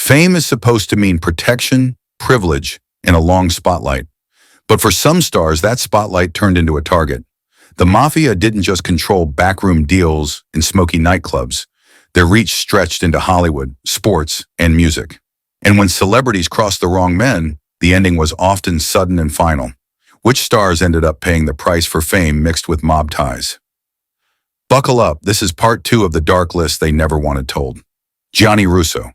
Fame is supposed to mean protection, privilege, and a long spotlight. But for some stars, that spotlight turned into a target. The Mafia didn't just control backroom deals in smoky nightclubs. Their reach stretched into Hollywood, sports, and music. And when celebrities crossed the wrong men, the ending was often sudden and final. Which stars ended up paying the price for fame mixed with mob ties? Buckle up, this is part 2 of the dark list they never wanted told. Gianni Russo.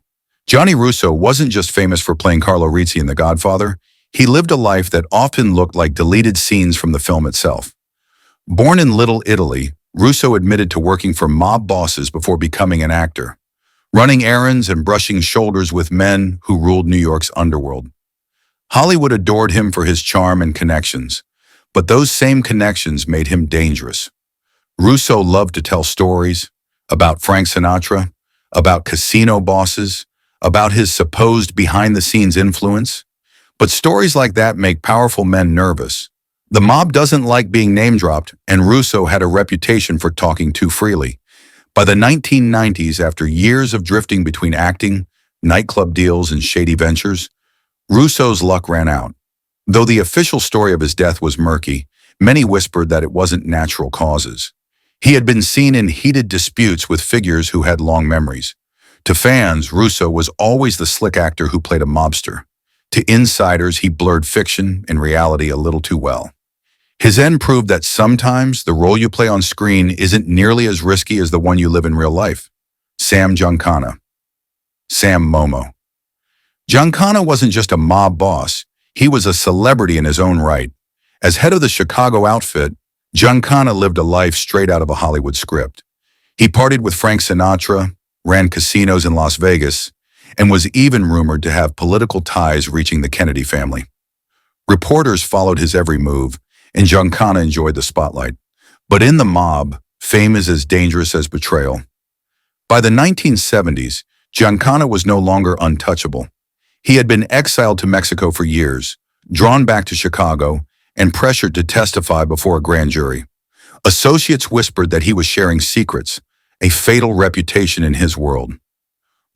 Gianni Russo wasn't just famous for playing Carlo Rizzi in The Godfather. He lived a life that often looked like deleted scenes from the film itself. Born in Little Italy, Russo admitted to working for mob bosses before becoming an actor, running errands and brushing shoulders with men who ruled New York's underworld. Hollywood adored him for his charm and connections, but those same connections made him dangerous. Russo loved to tell stories about Frank Sinatra, about casino bosses, about his supposed behind-the-scenes influence. But stories like that make powerful men nervous. The mob doesn't like being name-dropped, and Russo had a reputation for talking too freely. By the 1990s, after years of drifting between acting, nightclub deals, and shady ventures, Russo's luck ran out. Though the official story of his death was murky, many whispered that it wasn't natural causes. He had been seen in heated disputes with figures who had long memories. To fans, Russo was always the slick actor who played a mobster. To insiders, he blurred fiction and reality a little too well. His end proved that sometimes the role you play on screen isn't nearly as risky as the one you live in real life. Sam Giancana. Sam Momo. Giancana wasn't just a mob boss, he was a celebrity in his own right. As head of the Chicago outfit, Giancana lived a life straight out of a Hollywood script. He partied with Frank Sinatra, ran casinos in Las Vegas, and was even rumored to have political ties reaching the Kennedy family. Reporters followed his every move, and Giancana enjoyed the spotlight. But in the mob, fame is as dangerous as betrayal. By the 1970s, Giancana was no longer untouchable. He had been exiled to Mexico for years, drawn back to Chicago, and pressured to testify before a grand jury. Associates whispered that he was sharing secrets, a fatal reputation in his world.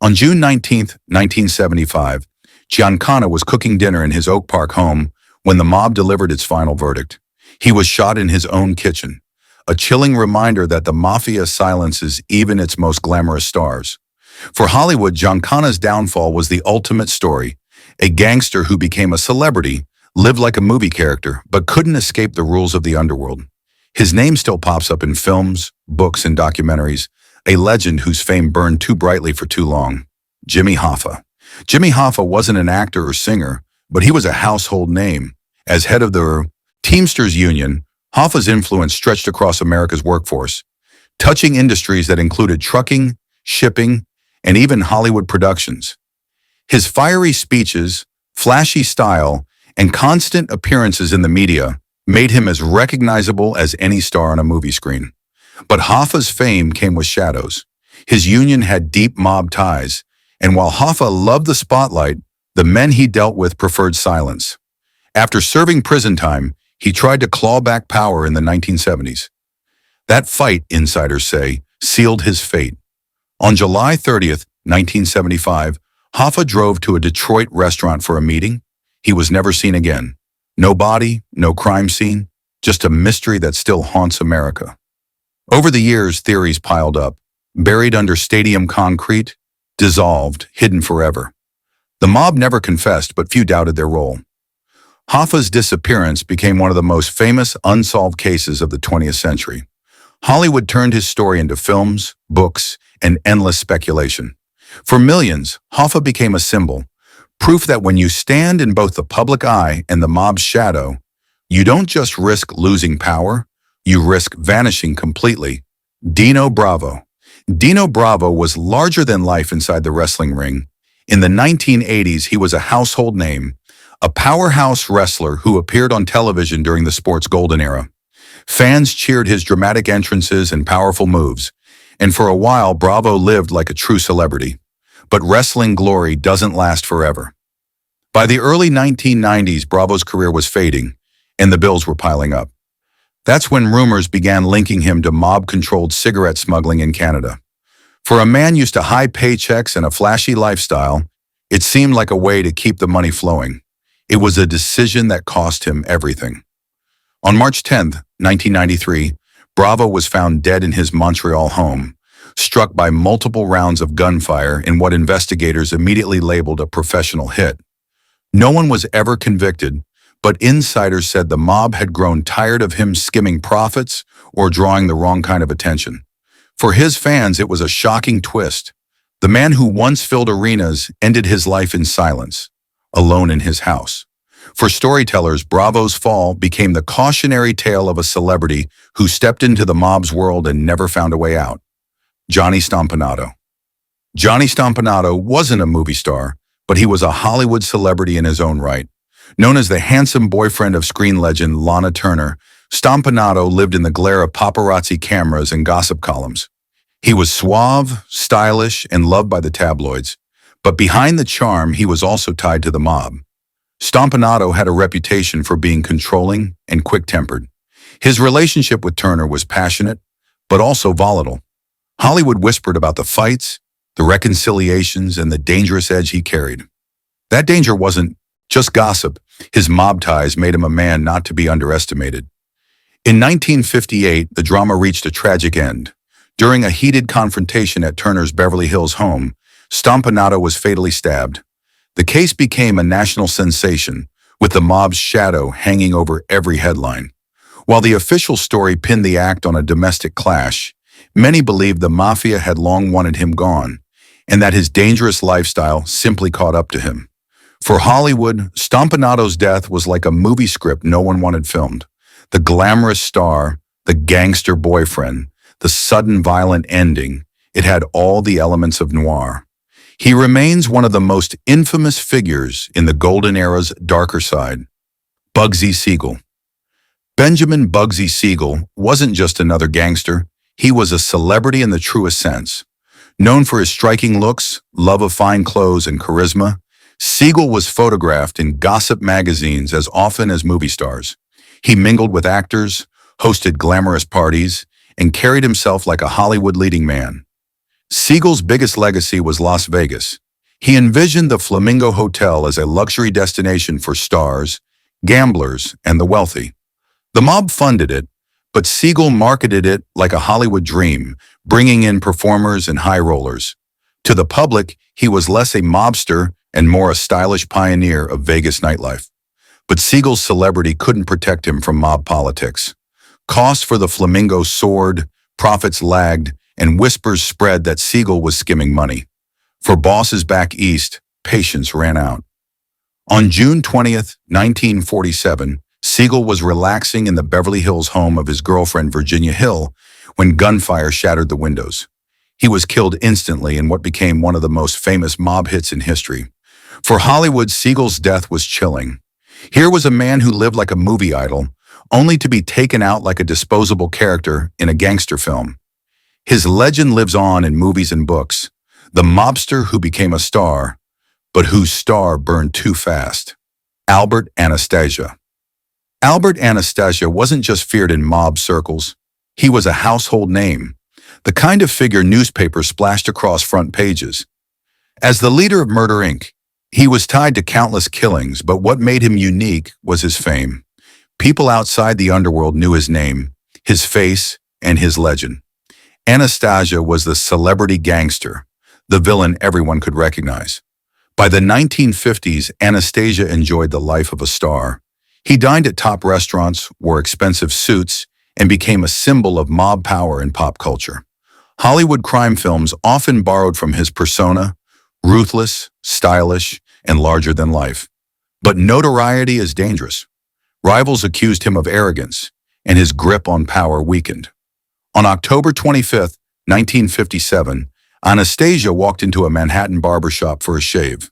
On June 19, 1975, Giancana was cooking dinner in his Oak Park home when the mob delivered its final verdict. He was shot in his own kitchen, a chilling reminder that the Mafia silences even its most glamorous stars. For Hollywood, Giancana's downfall was the ultimate story. A gangster who became a celebrity, lived like a movie character, but couldn't escape the rules of the underworld. His name still pops up in films, books, and documentaries, a legend whose fame burned too brightly for too long. Jimmy Hoffa. Jimmy Hoffa wasn't an actor or singer, but he was a household name. As head of the Teamsters Union, Hoffa's influence stretched across America's workforce, touching industries that included trucking, shipping, and even Hollywood productions. His fiery speeches, flashy style, and constant appearances in the media made him as recognizable as any star on a movie screen. But Hoffa's fame came with shadows. His union had deep mob ties, and while Hoffa loved the spotlight, the men he dealt with preferred silence. After serving prison time, he tried to claw back power in the 1970s. That fight, insiders say, sealed his fate. On July 30th, 1975, Hoffa drove to a Detroit restaurant for a meeting. He was never seen again. No body, no crime scene, just a mystery that still haunts America. Over the years, theories piled up, buried under stadium concrete, dissolved, hidden forever. The mob never confessed, but few doubted their role. Hoffa's disappearance became one of the most famous unsolved cases of the 20th century. Hollywood turned his story into films, books, and endless speculation. For millions, Hoffa became a symbol, proof that when you stand in both the public eye and the mob's shadow, you don't just risk losing power, you risk vanishing completely. Dino Bravo. Dino Bravo was larger than life inside the wrestling ring. In the 1980s, he was a household name, a powerhouse wrestler who appeared on television during the sport's golden era. Fans cheered his dramatic entrances and powerful moves, and for a while, Bravo lived like a true celebrity. But wrestling glory doesn't last forever. By the early 1990s, Bravo's career was fading, and the bills were piling up. That's when rumors began linking him to mob-controlled cigarette smuggling in Canada. For a man used to high paychecks and a flashy lifestyle, It seemed like a way to keep the money flowing. It was a decision that cost him everything. On March 10th, 1993, Bravo was found dead in his Montreal home, struck by multiple rounds of gunfire in what investigators immediately labeled a professional hit. No one was ever convicted, but insiders said the mob had grown tired of him skimming profits or drawing the wrong kind of attention. For his fans, it was a shocking twist. The man who once filled arenas ended his life in silence, alone in his house. For storytellers, Bravo's fall became the cautionary tale of a celebrity who stepped into the mob's world and never found a way out. Johnny Stompanado. Johnny Stompanado wasn't a movie star, but he was a Hollywood celebrity in his own right. Known as the handsome boyfriend of screen legend Lana Turner, Stompanado lived in the glare of paparazzi cameras and gossip columns. He was suave, stylish, and loved by the tabloids, but behind the charm, he was also tied to the mob. Stompanado had a reputation for being controlling and quick-tempered. His relationship with Turner was passionate, but also volatile. Hollywood whispered about the fights, the reconciliations, and the dangerous edge he carried. That danger wasn't just gossip. His mob ties made him a man not to be underestimated. In 1958, the drama reached a tragic end. During a heated confrontation at Turner's Beverly Hills home, Stompanado was fatally stabbed. The case became a national sensation, with the mob's shadow hanging over every headline. While the official story pinned the act on a domestic clash, many believed the Mafia had long wanted him gone, and that his dangerous lifestyle simply caught up to him. For Hollywood, Stompanado's death was like a movie script no one wanted filmed. The glamorous star, the gangster boyfriend, the sudden violent ending, it had all the elements of noir. He remains one of the most infamous figures in the golden era's darker side. Bugsy Siegel. Benjamin Bugsy Siegel wasn't just another gangster, he was a celebrity in the truest sense. Known for his striking looks, love of fine clothes, and charisma, Siegel was photographed in gossip magazines as often as movie stars. He mingled with actors, hosted glamorous parties, and carried himself like a Hollywood leading man. Siegel's biggest legacy was Las Vegas. He envisioned the Flamingo Hotel as a luxury destination for stars, gamblers, and the wealthy. The mob funded it, but Siegel marketed it like a Hollywood dream, bringing in performers and high rollers. To the public, he was less a mobster and more a stylish pioneer of Vegas nightlife. But Siegel's celebrity couldn't protect him from mob politics. Costs for the Flamingo soared, profits lagged, and whispers spread that Siegel was skimming money. For bosses back east, patience ran out. On June 20th, 1947, Siegel was relaxing in the Beverly Hills home of his girlfriend Virginia Hill when gunfire shattered the windows. He was killed instantly in what became one of the most famous mob hits in history. For Hollywood, Siegel's death was chilling. Here was a man who lived like a movie idol, only to be taken out like a disposable character in a gangster film. His legend lives on in movies and books, the mobster who became a star, but whose star burned too fast. Albert Anastasia. Albert Anastasia wasn't just feared in mob circles. He was a household name, the kind of figure newspapers splashed across front pages. As the leader of Murder, Inc., he was tied to countless killings, but what made him unique was his fame. People outside the underworld knew his name, his face, and his legend. Anastasia was the celebrity gangster, the villain everyone could recognize. By the 1950s, Anastasia enjoyed the life of a star. He dined at top restaurants, wore expensive suits, and became a symbol of mob power in pop culture. Hollywood crime films often borrowed from his persona, ruthless, stylish, and larger than life. But notoriety is dangerous. Rivals accused him of arrogance, and his grip on power weakened. On October 25, 1957, Anastasia walked into a Manhattan barbershop for a shave.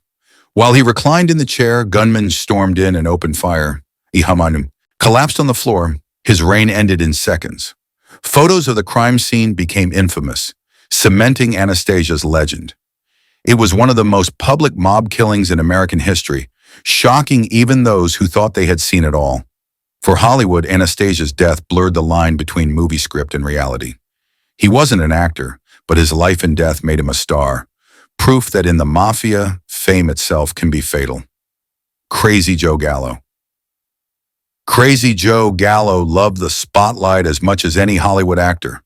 While he reclined in the chair, gunmen stormed in and opened fire. Ihamanum collapsed on the floor. His reign ended in seconds. Photos of the crime scene became infamous, cementing Anastasia's legend. It was one of the most public mob killings in American history, shocking even those who thought they had seen it all. For Hollywood, Anastasia's death blurred the line between movie script and reality. He wasn't an actor, but his life and death made him a star. Proof that in the Mafia, fame itself can be fatal. Crazy Joe Gallo. Crazy Joe Gallo loved the spotlight as much as any Hollywood actor.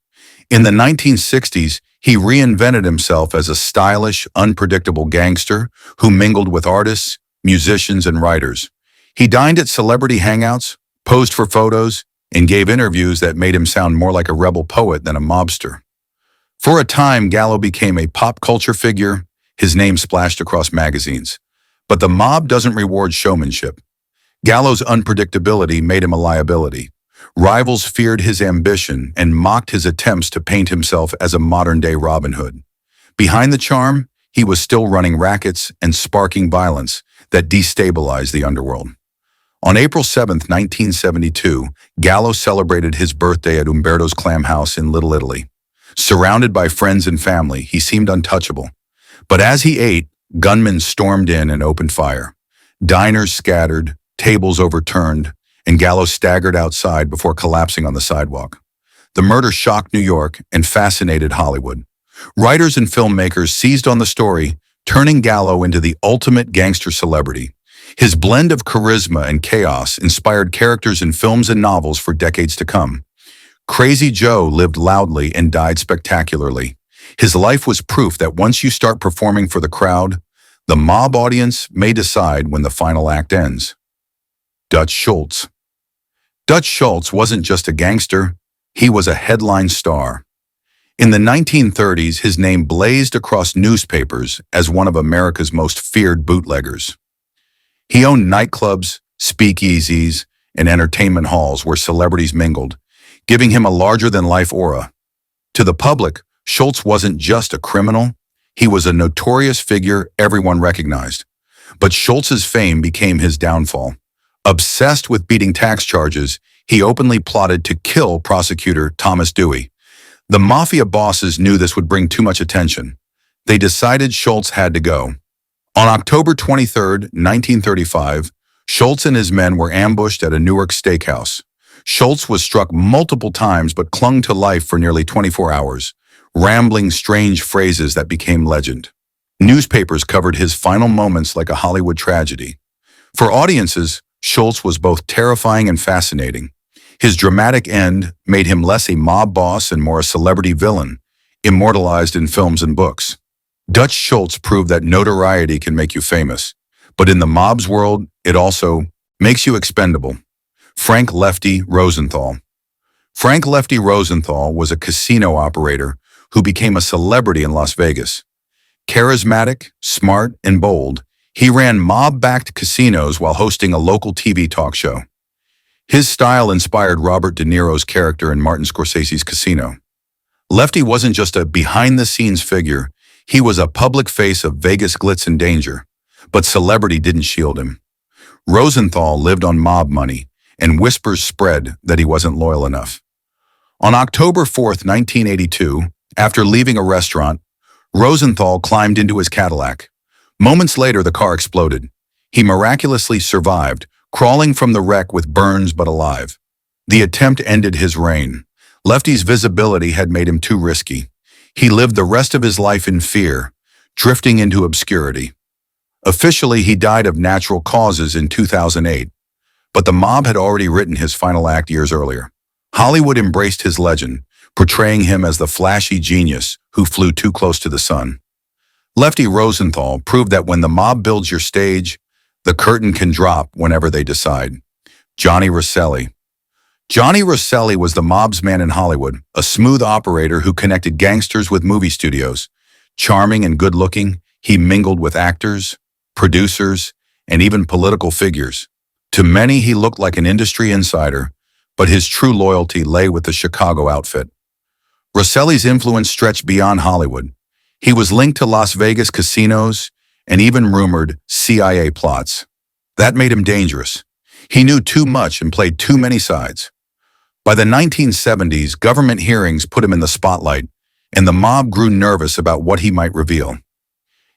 In the 1960s, he reinvented himself as a stylish, unpredictable gangster who mingled with artists, musicians, and writers. He dined at celebrity hangouts, posed for photos, and gave interviews that made him sound more like a rebel poet than a mobster. For a time, Gallo became a pop culture figure, his name splashed across magazines. But the mob doesn't reward showmanship. Gallo's unpredictability made him a liability. Rivals feared his ambition and mocked his attempts to paint himself as a modern-day Robin Hood. Behind the charm, he was still running rackets and sparking violence that destabilized the underworld. On April 7, 1972, Gallo celebrated his birthday at Umberto's Clam House in Little Italy. Surrounded by friends and family, he seemed untouchable. But as he ate, gunmen stormed in and opened fire. Diners scattered, tables overturned, and Gallo staggered outside before collapsing on the sidewalk. The murder shocked New York and fascinated Hollywood. Writers and filmmakers seized on the story, turning Gallo into the ultimate gangster celebrity. His blend of charisma and chaos inspired characters in films and novels for decades to come. Crazy Joe lived loudly and died spectacularly. His life was proof that once you start performing for the crowd, the mob audience may decide when the final act ends. Dutch Schultz. Dutch Schultz wasn't just a gangster, he was a headline star. In the 1930s, his name blazed across newspapers as one of America's most feared bootleggers. He owned nightclubs, speakeasies, and entertainment halls where celebrities mingled, giving him a larger-than-life aura. To the public, Schultz wasn't just a criminal, he was a notorious figure everyone recognized. But Schultz's fame became his downfall. Obsessed with beating tax charges, he openly plotted to kill prosecutor Thomas Dewey. The Mafia bosses knew this would bring too much attention. They decided Schultz had to go. On October 23, 1935, Schultz and his men were ambushed at a Newark steakhouse. Schultz was struck multiple times but clung to life for nearly 24 hours, rambling strange phrases that became legend. Newspapers covered his final moments like a Hollywood tragedy. For audiences, Schultz was both terrifying and fascinating. His dramatic end made him less a mob boss and more a celebrity villain, immortalized in films and books. Dutch Schultz proved that notoriety can make you famous, but in the mob's world, it also makes you expendable. Frank Lefty Rosenthal. Frank Lefty Rosenthal was a casino operator who became a celebrity in Las Vegas. Charismatic, smart, and bold, he ran mob-backed casinos while hosting a local TV talk show. His style inspired Robert De Niro's character in Martin Scorsese's Casino. Lefty wasn't just a behind-the-scenes figure, he was a public face of Vegas glitz and danger. But celebrity didn't shield him. Rosenthal lived on mob money, and whispers spread that he wasn't loyal enough. On October 4, 1982, after leaving a restaurant, Rosenthal climbed into his Cadillac. Moments later, the car exploded. He miraculously survived, crawling from the wreck with burns but alive. The attempt ended his reign. Lefty's visibility had made him too risky. He lived the rest of his life in fear, drifting into obscurity. Officially, he died of natural causes in 2008, but the mob had already written his final act years earlier. Hollywood embraced his legend, portraying him as the flashy genius who flew too close to the sun. Lefty Rosenthal proved that when the mob builds your stage, the curtain can drop whenever they decide. Johnny Roselli. Johnny Roselli was the mob's man in Hollywood, a smooth operator who connected gangsters with movie studios. Charming and good-looking, he mingled with actors, producers, and even political figures. To many, he looked like an industry insider, but his true loyalty lay with the Chicago outfit. Roselli's influence stretched beyond Hollywood. He was linked to Las Vegas casinos and even rumored CIA plots. That made him dangerous. He knew too much and played too many sides. By the 1970s, government hearings put him in the spotlight, and the mob grew nervous about what he might reveal.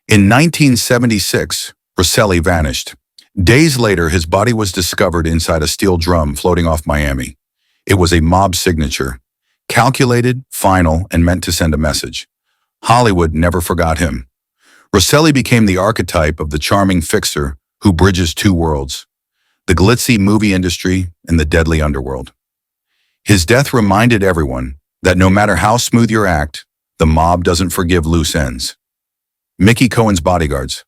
In 1976, Roselli vanished. Days later, his body was discovered inside a steel drum floating off Miami. It was a mob signature, calculated, final, and meant to send a message. Hollywood never forgot him. Roselli became the archetype of the charming fixer who bridges two worlds, the glitzy movie industry and the deadly underworld. His death reminded everyone that no matter how smooth your act, the mob doesn't forgive loose ends. Mickey Cohen's bodyguards.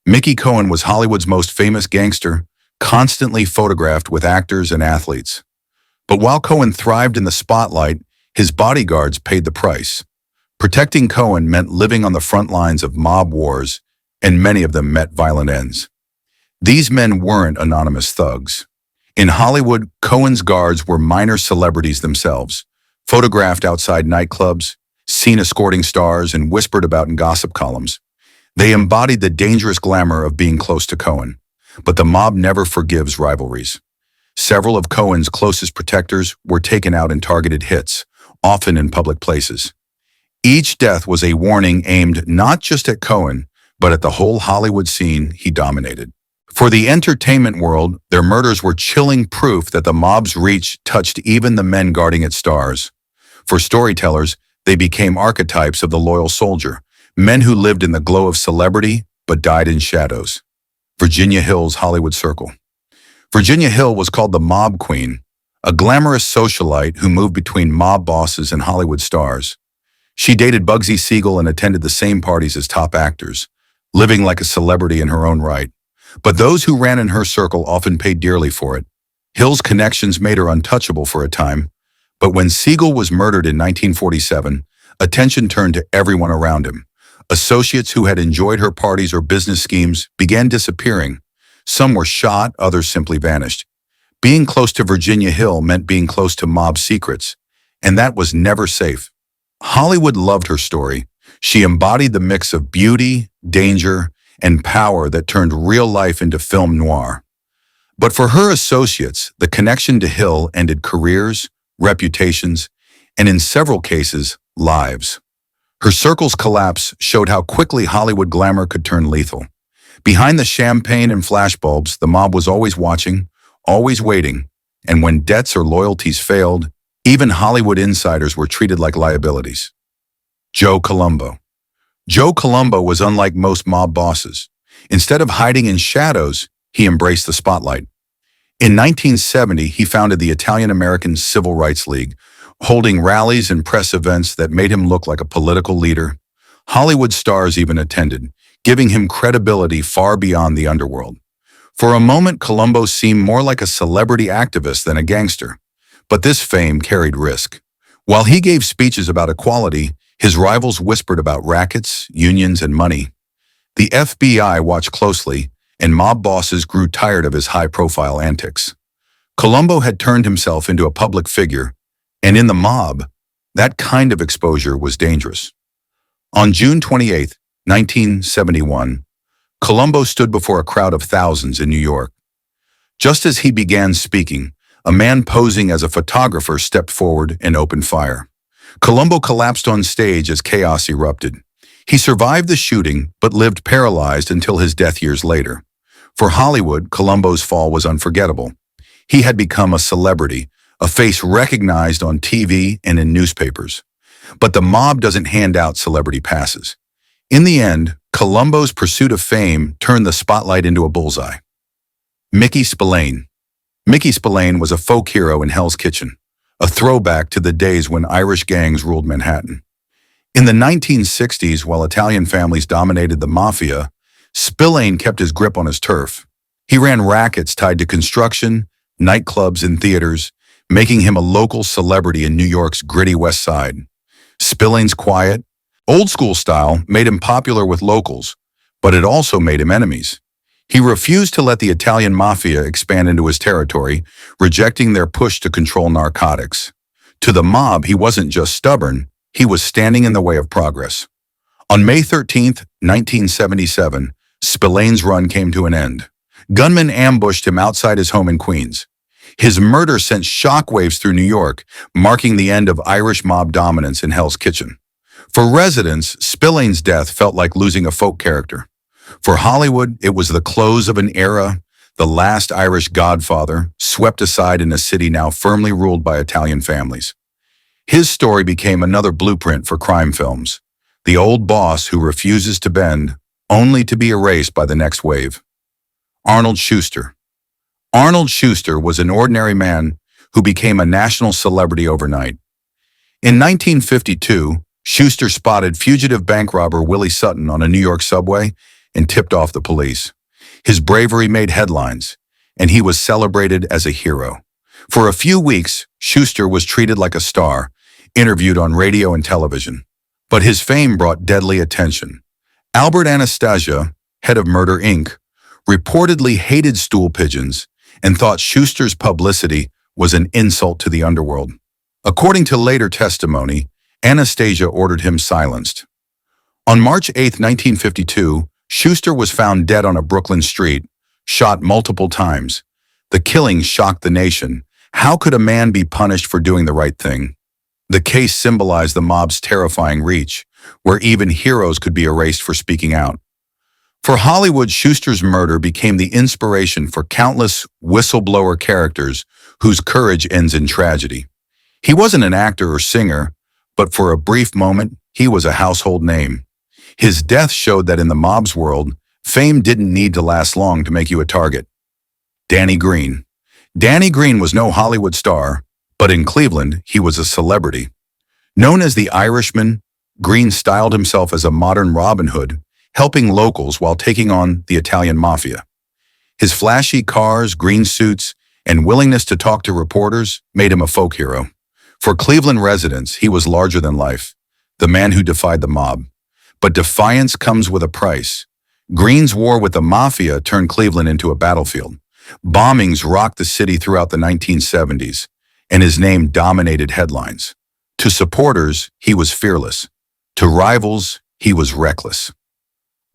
Mickey Cohen was Hollywood's most famous gangster, constantly photographed with actors and athletes. But while Cohen thrived in the spotlight, his bodyguards paid the price. Protecting Cohen meant living on the front lines of mob wars, and many of them met violent ends. These men weren't anonymous thugs. In Hollywood, Cohen's guards were minor celebrities themselves, photographed outside nightclubs, seen escorting stars, and whispered about in gossip columns. They embodied the dangerous glamour of being close to Cohen. But the mob never forgives rivalries. Several of Cohen's closest protectors were taken out in targeted hits, often in public places. Each death was a warning aimed not just at Cohen, but at the whole Hollywood scene he dominated. For the entertainment world, their murders were chilling proof that the mob's reach touched even the men guarding its stars. For storytellers, they became archetypes of the loyal soldier, men who lived in the glow of celebrity but died in shadows. Virginia Hill's Hollywood Circle. Virginia Hill was called the Mob Queen, a glamorous socialite who moved between mob bosses and Hollywood stars. She dated Bugsy Siegel and attended the same parties as top actors, living like a celebrity in her own right. But those who ran in her circle often paid dearly for it. Hill's connections made her untouchable for a time, but when Siegel was murdered in 1947, attention turned to everyone around him. Associates who had enjoyed her parties or business schemes began disappearing. Some were shot, others simply vanished. Being close to Virginia Hill meant being close to mob secrets, and that was never safe. Hollywood loved her story. She embodied the mix of beauty, danger, and power that turned real life into film noir. But for her associates, the connection to Hill ended careers, reputations, and in several cases, lives. Her circle's collapse showed how quickly Hollywood glamour could turn lethal. Behind the champagne and flashbulbs, the mob was always watching, always waiting, and when debts or loyalties failed, even Hollywood insiders were treated like liabilities. Joe Colombo. Joe Colombo was unlike most mob bosses. Instead of hiding in shadows, he embraced the spotlight. In 1970, he founded the Italian-American Civil Rights League, holding rallies and press events that made him look like a political leader. Hollywood stars even attended, giving him credibility far beyond the underworld. For a moment, Colombo seemed more like a celebrity activist than a gangster. But this fame carried risk. While he gave speeches about equality, his rivals whispered about rackets, unions, and money. The FBI watched closely, and mob bosses grew tired of his high-profile antics. Colombo had turned himself into a public figure, and in the mob, that kind of exposure was dangerous. On June 28, 1971, Colombo stood before a crowd of thousands in New York. Just as he began speaking, a man posing as a photographer stepped forward and opened fire. Colombo collapsed on stage as chaos erupted. He survived the shooting, but lived paralyzed until his death years later. For Hollywood, Colombo's fall was unforgettable. He had become a celebrity, a face recognized on TV and in newspapers. But the mob doesn't hand out celebrity passes. In the end, Colombo's pursuit of fame turned the spotlight into a bullseye. Mickey Spillane. Mickey Spillane was a folk hero in Hell's Kitchen, a throwback to the days when Irish gangs ruled Manhattan. In the 1960s, while Italian families dominated the Mafia, Spillane kept his grip on his turf. He ran rackets tied to construction, nightclubs, and theaters, making him a local celebrity in New York's gritty West Side. Spillane's quiet, old-school style made him popular with locals, but it also made him enemies. He refused to let the Italian Mafia expand into his territory, rejecting their push to control narcotics. To the mob, he wasn't just stubborn, he was standing in the way of progress. On May 13, 1977, Spillane's run came to an end. Gunmen ambushed him outside his home in Queens. His murder sent shockwaves through New York, marking the end of Irish mob dominance in Hell's Kitchen. For residents, Spillane's death felt like losing a folk character. For Hollywood, it was the close of an era, the last Irish godfather, swept aside in a city now firmly ruled by Italian families. His story became another blueprint for crime films. The old boss who refuses to bend, only to be erased by the next wave. Arnold Schuster. Arnold Schuster was an ordinary man who became a national celebrity overnight. In 1952, Schuster spotted fugitive bank robber Willie Sutton on a New York subway and tipped off the police. His bravery made headlines, and he was celebrated as a hero. For a few weeks, Schuster was treated like a star, interviewed on radio and television. But his fame brought deadly attention. Albert Anastasia, head of Murder, Inc., reportedly hated stool pigeons and thought Schuster's publicity was an insult to the underworld. According to later testimony, Anastasia ordered him silenced. On March 8, 1952, Schuster was found dead on a Brooklyn street, shot multiple times. The killing shocked the nation. How could a man be punished for doing the right thing? The case symbolized the mob's terrifying reach, where even heroes could be erased for speaking out. For Hollywood, Schuster's murder became the inspiration for countless whistleblower characters whose courage ends in tragedy. He wasn't an actor or singer, but for a brief moment, he was a household name. His death showed that in the mob's world, fame didn't need to last long to make you a target. Danny Green. Danny Green was no Hollywood star, but in Cleveland, he was a celebrity. Known as the Irishman, Green styled himself as a modern Robin Hood, helping locals while taking on the Italian Mafia. His flashy cars, green suits, and willingness to talk to reporters made him a folk hero. For Cleveland residents, he was larger than life, the man who defied the mob. But defiance comes with a price. Green's war with the Mafia turned Cleveland into a battlefield. Bombings rocked the city throughout the 1970s, and his name dominated headlines. To supporters, he was fearless. To rivals, he was reckless.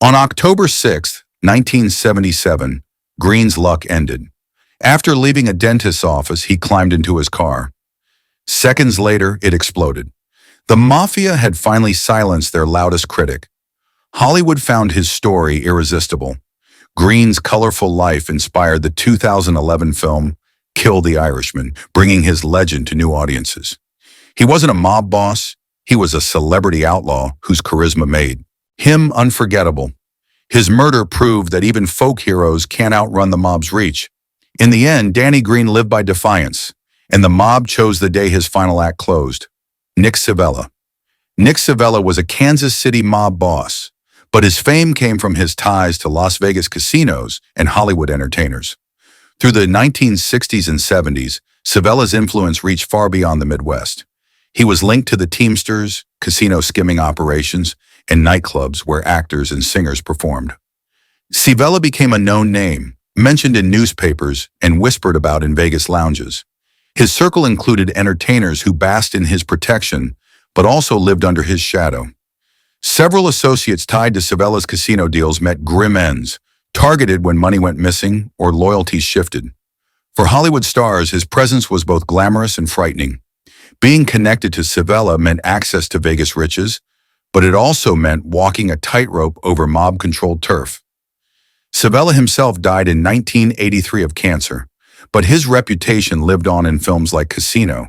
On October 6, 1977, Green's luck ended. After leaving a dentist's office, he climbed into his car. Seconds later, it exploded. The Mafia had finally silenced their loudest critic. Hollywood found his story irresistible. Green's colorful life inspired the 2011 film Kill the Irishman, bringing his legend to new audiences. He wasn't a mob boss, he was a celebrity outlaw whose charisma made him unforgettable. His murder proved that even folk heroes can't outrun the mob's reach. In the end, Danny Green lived by defiance, and the mob chose the day his final act closed. Nick Civella. Nick Civella was a Kansas City mob boss, but his fame came from his ties to Las Vegas casinos and Hollywood entertainers. Through the 1960s and 70s, Civella's influence reached far beyond the Midwest. He was linked to the Teamsters, casino skimming operations, and nightclubs where actors and singers performed. Civella became a known name, mentioned in newspapers and whispered about in Vegas lounges. His circle included entertainers who basked in his protection, but also lived under his shadow. Several associates tied to Civella's casino deals met grim ends, targeted when money went missing or loyalties shifted. For Hollywood stars, his presence was both glamorous and frightening. Being connected to Civella meant access to Vegas riches, but it also meant walking a tightrope over mob-controlled turf. Civella himself died in 1983 of cancer, but his reputation lived on in films like Casino.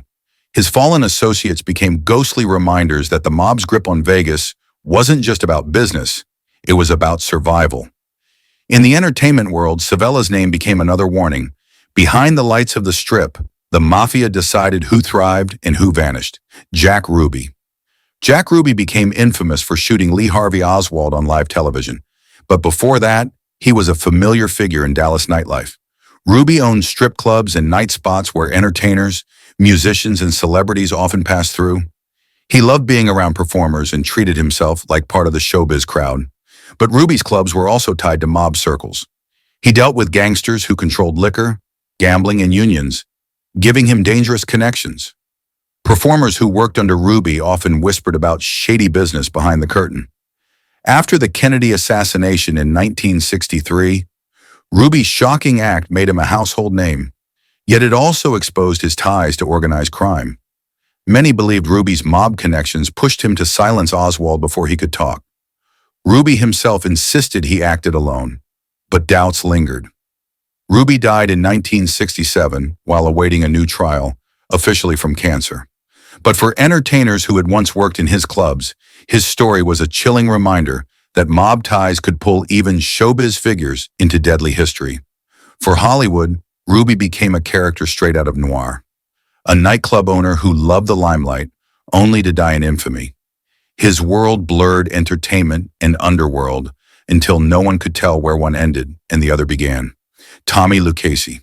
His fallen associates became ghostly reminders that the mob's grip on Vegas wasn't just about business, it was about survival. In the entertainment world, Civella's name became another warning. Behind the lights of the Strip, the Mafia decided who thrived and who vanished. Jack Ruby. Jack Ruby became infamous for shooting Lee Harvey Oswald on live television, but before that, he was a familiar figure in Dallas nightlife. Ruby owned strip clubs and night spots where entertainers, musicians, and celebrities often passed through. He loved being around performers and treated himself like part of the showbiz crowd. But Ruby's clubs were also tied to mob circles. He dealt with gangsters who controlled liquor, gambling, and unions, giving him dangerous connections. Performers who worked under Ruby often whispered about shady business behind the curtain. After the Kennedy assassination in 1963, Ruby's shocking act made him a household name, yet it also exposed his ties to organized crime. Many believed Ruby's mob connections pushed him to silence Oswald before he could talk. Ruby himself insisted he acted alone, but doubts lingered. Ruby died in 1967 while awaiting a new trial, officially from cancer. But for entertainers who had once worked in his clubs, his story was a chilling reminder that mob ties could pull even showbiz figures into deadly history. For Hollywood, Ruby became a character straight out of noir, a nightclub owner who loved the limelight, only to die in infamy. His world blurred entertainment and underworld until no one could tell where one ended and the other began. Tommy Lucchese.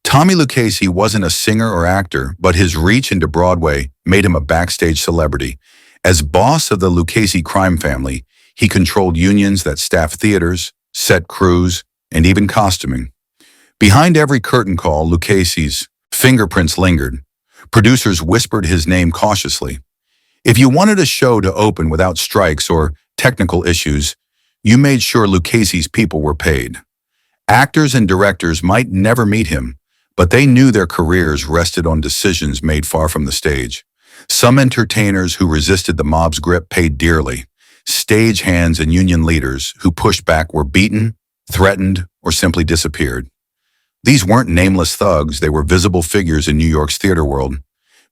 Tommy Lucchese wasn't a singer or actor, but his reach into Broadway made him a backstage celebrity. As boss of the Lucchese crime family, he controlled unions that staffed theaters, set crews, and even costuming. Behind every curtain call, Lucchese's fingerprints lingered. Producers whispered his name cautiously. If you wanted a show to open without strikes or technical issues, you made sure Lucchese's people were paid. Actors and directors might never meet him, but they knew their careers rested on decisions made far from the stage. Some entertainers who resisted the mob's grip paid dearly. Stage hands and union leaders who pushed back were beaten, threatened, or simply disappeared. These weren't nameless thugs, they were visible figures in New York's theater world.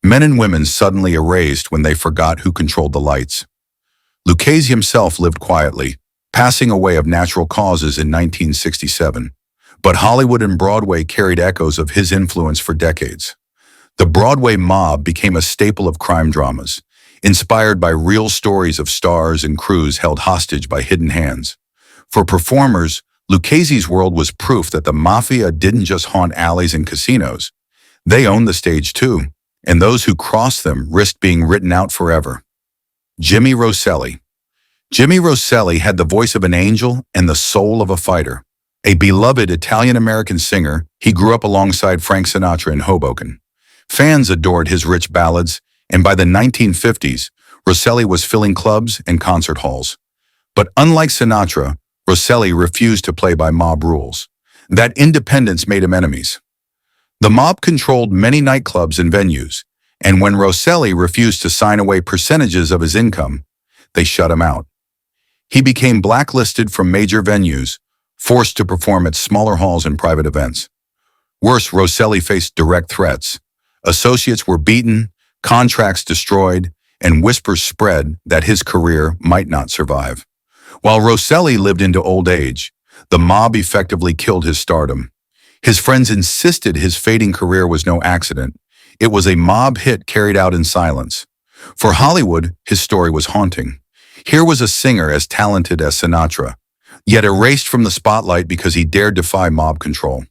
Men and women suddenly erased when they forgot who controlled the lights. Lucchese himself lived quietly, passing away of natural causes in 1967. But Hollywood and Broadway carried echoes of his influence for decades. The Broadway mob became a staple of crime dramas, inspired by real stories of stars and crews held hostage by hidden hands. For performers, Lucchese's world was proof that the Mafia didn't just haunt alleys and casinos. They owned the stage too, and those who crossed them risked being written out forever. Jimmy Roselli. Jimmy Roselli had the voice of an angel and the soul of a fighter. A beloved Italian-American singer, he grew up alongside Frank Sinatra in Hoboken. Fans adored his rich ballads, and by the 1950s, Roselli was filling clubs and concert halls. But unlike Sinatra, Roselli refused to play by mob rules. That independence made him enemies. The mob controlled many nightclubs and venues, and when Roselli refused to sign away percentages of his income, they shut him out. He became blacklisted from major venues, forced to perform at smaller halls and private events. Worse, Roselli faced direct threats. Associates were beaten, contracts destroyed, and whispers spread that his career might not survive. While Roselli lived into old age, the mob effectively killed his stardom. His friends insisted his fading career was no accident. It was a mob hit carried out in silence. For Hollywood, his story was haunting. Here was a singer as talented as Sinatra, yet erased from the spotlight because he dared defy mob control.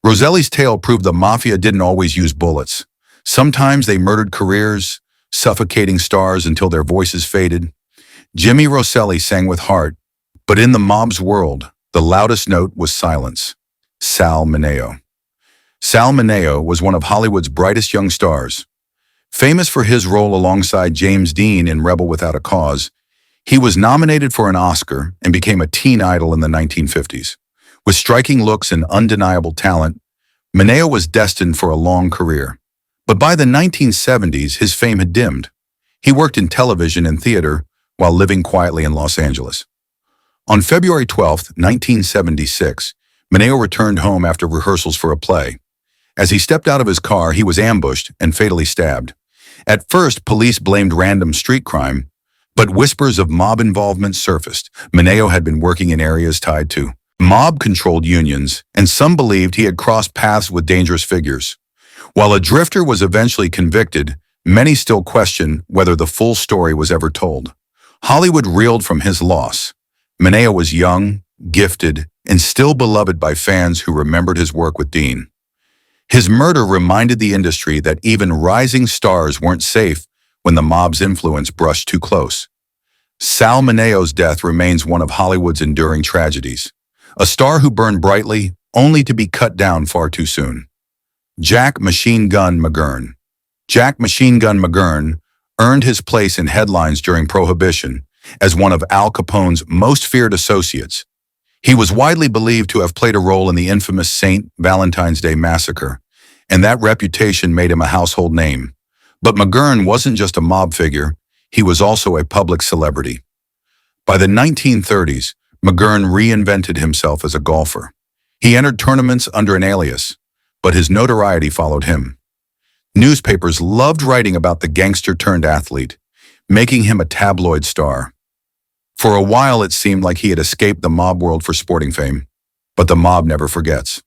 Roselli's tale proved the Mafia didn't always use bullets. Sometimes they murdered careers, suffocating stars until their voices faded. Jimmy Roselli sang with heart, but in the mob's world, the loudest note was silence. Sal Mineo. Sal Mineo was one of Hollywood's brightest young stars. Famous for his role alongside James Dean in Rebel Without a Cause, he was nominated for an Oscar and became a teen idol in the 1950s. With striking looks and undeniable talent, Mineo was destined for a long career. But by the 1970s, his fame had dimmed. He worked in television and theater while living quietly in Los Angeles. On February 12, 1976, Mineo returned home after rehearsals for a play. As he stepped out of his car, he was ambushed and fatally stabbed. At first, police blamed random street crime, but whispers of mob involvement surfaced. Mineo had been working in areas tied to mob-controlled unions, and some believed he had crossed paths with dangerous figures. While a drifter was eventually convicted, many still question whether the full story was ever told. Hollywood reeled from his loss. Mineo was young, gifted, and still beloved by fans who remembered his work with Dean. His murder reminded the industry that even rising stars weren't safe when the mob's influence brushed too close. Sal Mineo's death remains one of Hollywood's enduring tragedies. A star who burned brightly, only to be cut down far too soon. Jack Machine Gun McGurn. Jack Machine Gun McGurn earned his place in headlines during Prohibition as one of Al Capone's most feared associates. He was widely believed to have played a role in the infamous St. Valentine's Day massacre, and that reputation made him a household name. But McGurn wasn't just a mob figure, he was also a public celebrity. By the 1930s, McGurn reinvented himself as a golfer. He entered tournaments under an alias, but his notoriety followed him. Newspapers loved writing about the gangster-turned-athlete, making him a tabloid star. For a while, it seemed like he had escaped the mob world for sporting fame. But the mob never forgets.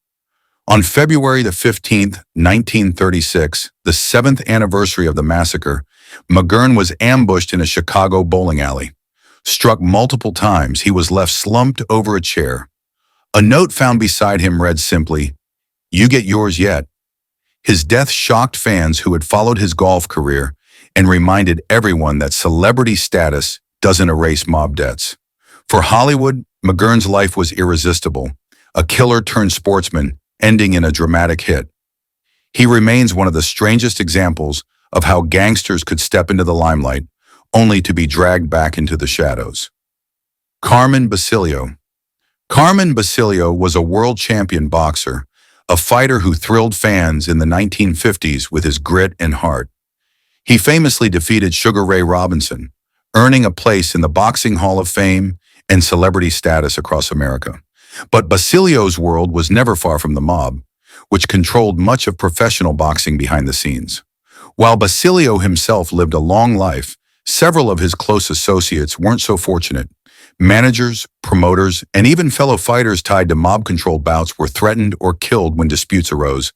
On February the 15th, 1936, the 7th anniversary of the massacre, McGurn was ambushed in a Chicago bowling alley. Struck multiple times, he was left slumped over a chair. A note found beside him read simply, "You get yours yet." His death shocked fans who had followed his golf career and reminded everyone that celebrity status doesn't erase mob debts. For Hollywood, McGurn's life was irresistible, a killer turned sportsman, ending in a dramatic hit. He remains one of the strangest examples of how gangsters could step into the limelight, only to be dragged back into the shadows. Carmen Basilio. Carmen Basilio was a world champion boxer, a fighter who thrilled fans in the 1950s with his grit and heart. He famously defeated Sugar Ray Robinson, earning a place in the Boxing Hall of Fame and celebrity status across America. But Basilio's world was never far from the mob, which controlled much of professional boxing behind the scenes. While Basilio himself lived a long life, several of his close associates weren't so fortunate. Managers, promoters, and even fellow fighters tied to mob-controlled bouts were threatened or killed when disputes arose.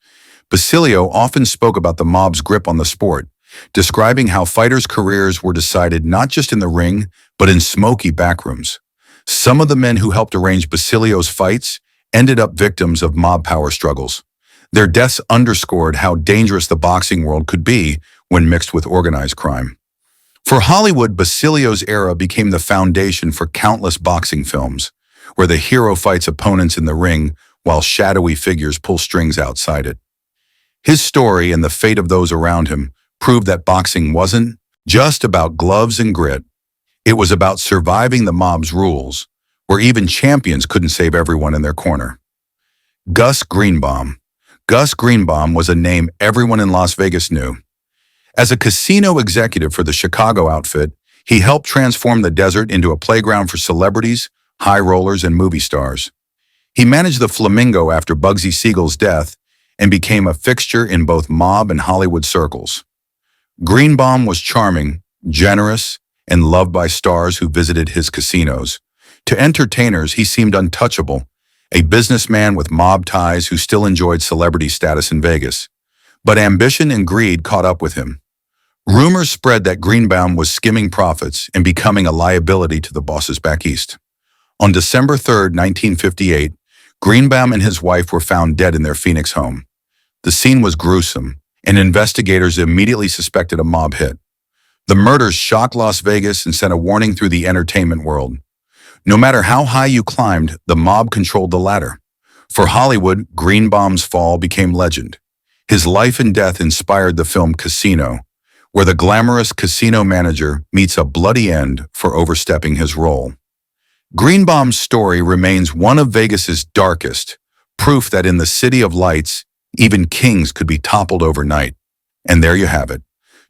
Basilio often spoke about the mob's grip on the sport, describing how fighters' careers were decided not just in the ring, but in smoky backrooms. Some of the men who helped arrange Basilio's fights ended up victims of mob power struggles. Their deaths underscored how dangerous the boxing world could be when mixed with organized crime. For Hollywood, Basilio's era became the foundation for countless boxing films, where the hero fights opponents in the ring while shadowy figures pull strings outside it. His story and the fate of those around him proved that boxing wasn't just about gloves and grit. It was about surviving the mob's rules, where even champions couldn't save everyone in their corner. Gus Greenbaum. Gus Greenbaum was a name everyone in Las Vegas knew. As a casino executive for the Chicago outfit, he helped transform the desert into a playground for celebrities, high rollers, and movie stars. He managed the Flamingo after Bugsy Siegel's death and became a fixture in both mob and Hollywood circles. Greenbaum was charming, generous, and loved by stars who visited his casinos. To entertainers, he seemed untouchable, a businessman with mob ties who still enjoyed celebrity status in Vegas. But ambition and greed caught up with him. Rumors spread that Greenbaum was skimming profits and becoming a liability to the bosses back east. On December 3, 1958, Greenbaum and his wife were found dead in their Phoenix home. The scene was gruesome, and investigators immediately suspected a mob hit. The murders shocked Las Vegas and sent a warning through the entertainment world. No matter how high you climbed, the mob controlled the ladder. For Hollywood, Greenbaum's fall became legend. His life and death inspired the film Casino, where the glamorous casino manager meets a bloody end for overstepping his role. Greenbaum's story remains one of Vegas's darkest, proof that in the city of lights, even kings could be toppled overnight. And there you have it,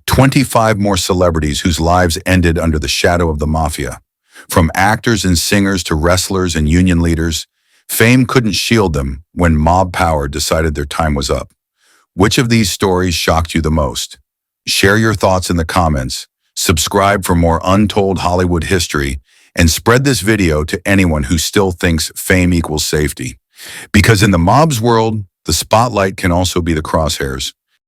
25 more celebrities whose lives ended under the shadow of the Mafia. From actors and singers to wrestlers and union leaders, fame couldn't shield them when mob power decided their time was up. Which of these stories shocked you the most? Share your thoughts in the comments, subscribe for more untold Hollywood history, and spread this video to anyone who still thinks fame equals safety. Because in the mob's world, the spotlight can also be the crosshairs.